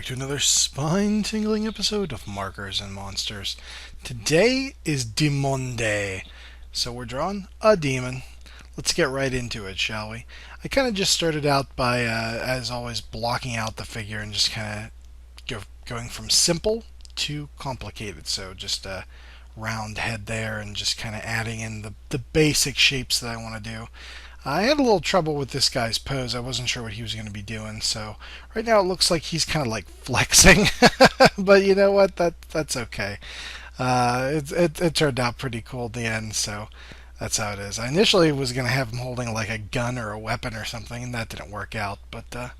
back to another spine-tingling episode of Markers and Monsters. Today is Demonday, so we're drawing a demon. Let's get right into it, shall we? I kind of just started out by, as always, blocking out the figure and just kind of going from simple to complicated. So just a round head there and just kind of adding in the basic shapes that I want to do. I had a little trouble with this guy's pose. I wasn't sure what he was going to be doing. So right now it looks like he's kind of like flexing, but you know what? That's okay. It turned out pretty cool at the end. So that's how it is. I initially was going to have him holding like a gun or a weapon or something, and that didn't work out. But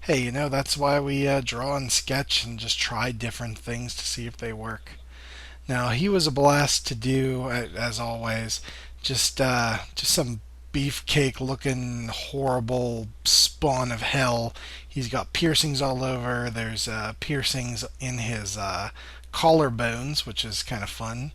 hey, that's why we draw and sketch and just try different things to see if they work. Now he was a blast to do, as always. Just some beefcake looking horrible spawn of hell. He's got piercings all over. There's piercings in his collarbones, which is kind of fun.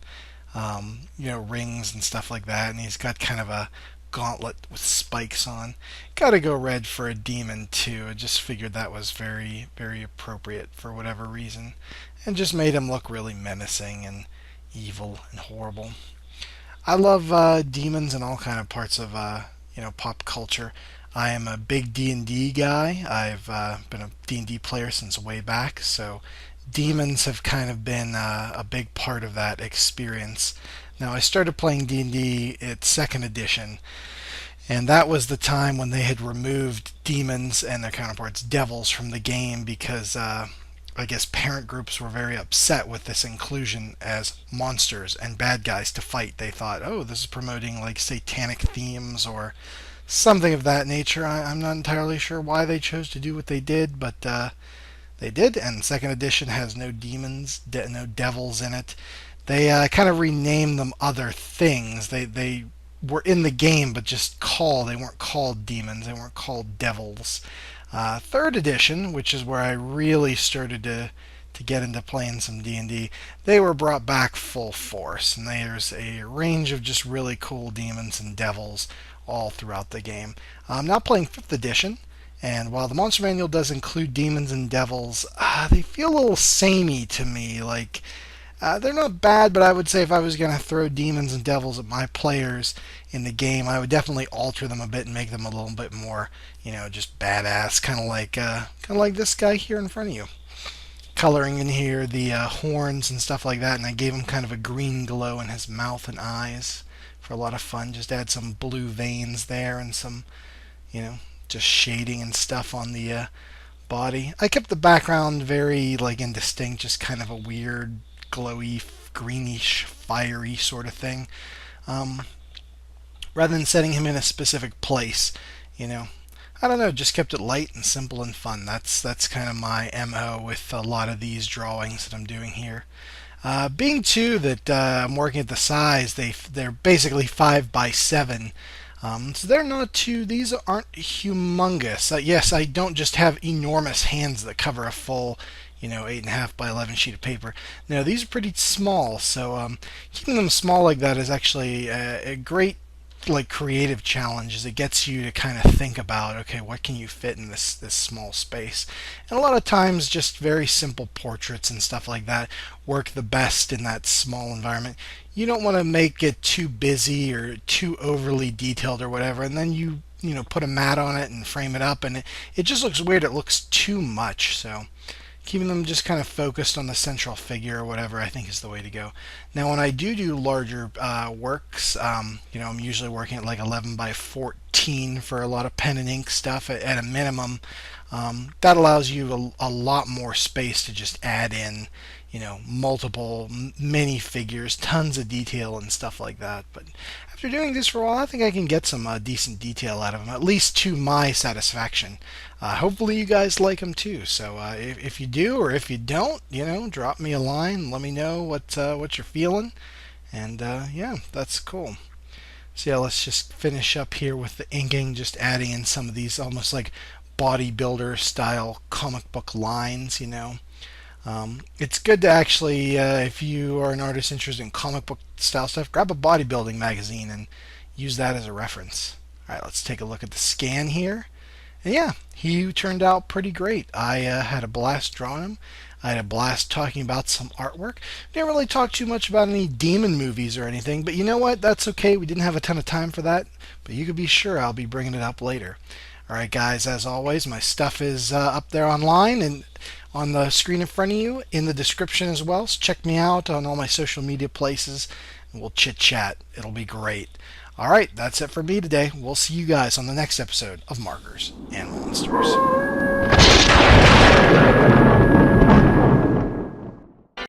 Rings and stuff like that. And he's got kind of a gauntlet with spikes on. Gotta go red for a demon too. I just figured that was very, very appropriate for whatever reason. And just made him look really menacing and evil and horrible. I love demons in all kind of parts of pop culture. I am a big D&D guy. I've been a D&D player since way back, so demons have kind of been a big part of that experience. Now I started playing D&D at second edition, and that was the time when they had removed demons and their counterparts, devils, from the game because I guess parent groups were very upset with this inclusion as monsters and bad guys to fight. They thought, oh, this is promoting like satanic themes or something of that nature. I'm not entirely sure why they chose to do what they did, but they did. And second edition has no demons, no devils in it. They kind of renamed them other things. They were in the game, but they weren't called demons. They weren't called devils. Third edition, which is where I really started to get into playing some D&D, they were brought back full force, and there's a range of just really cool demons and devils all throughout the game. I'm now playing 5th edition, and while the monster manual does include demons and devils, they feel a little samey to me. Like, they're not bad, but I would say if I was going to throw demons and devils at my players in the game, I would definitely alter them a bit and make them a little bit more, just badass, kind of like this guy here in front of you. Coloring in here the horns and stuff like that, and I gave him kind of a green glow in his mouth and eyes for a lot of fun. Just add some blue veins there and some, just shading and stuff on the body. I kept the background very indistinct, just kind of a weird glowy, greenish, fiery sort of thing. Rather than setting him in a specific place, I don't know, just kept it light and simple and fun. That's kind of my MO with a lot of these drawings that I'm doing here. Being too that I'm working at the size, they're basically 5 by 7. So they're not too, these aren't humongous. Yes, I don't just have enormous hands that cover a full 8.5 by 11 sheet of paper. No, these are pretty small, so keeping them small like that is actually a great creative challenge, as it gets you to kind of think about, okay, what can you fit in this small space? And a lot of times just very simple portraits and stuff like that work the best in that small environment. You don't want to make it too busy or too overly detailed or whatever, and then you put a mat on it and frame it up, and it just looks weird. It looks too much. So keeping them just kind of focused on the central figure or whatever, I think is the way to go. Now, when I do larger works, I'm usually working at 11 by 14 for a lot of pen and ink stuff at a minimum. That allows you a lot more space to just add in, multiple mini figures, tons of detail and stuff like that. But after doing this for a while, I think I can get some decent detail out of them, at least to my satisfaction. Hopefully you guys like them too. So if you do, or if you don't, drop me a line. Let me know what you're feeling. And yeah, that's cool. So yeah, let's just finish up here with the inking, just adding in some of these almost like bodybuilder style comic book lines. It's good to actually, if you are an artist interested in comic book style stuff, grab a bodybuilding magazine and use that as a reference. Alright, let's take a look at the scan here. And yeah, he turned out pretty great. I had a blast drawing him. I had a blast talking about some artwork. Didn't really talk too much about any demon movies or anything, but you know what? That's okay. We didn't have a ton of time for that, but you can be sure I'll be bringing it up later. All right, guys, as always, my stuff is up there online and on the screen in front of you in the description as well. So check me out on all my social media places and we'll chit chat. It'll be great. All right, that's it for me today. We'll see you guys on the next episode of Markers and Monsters.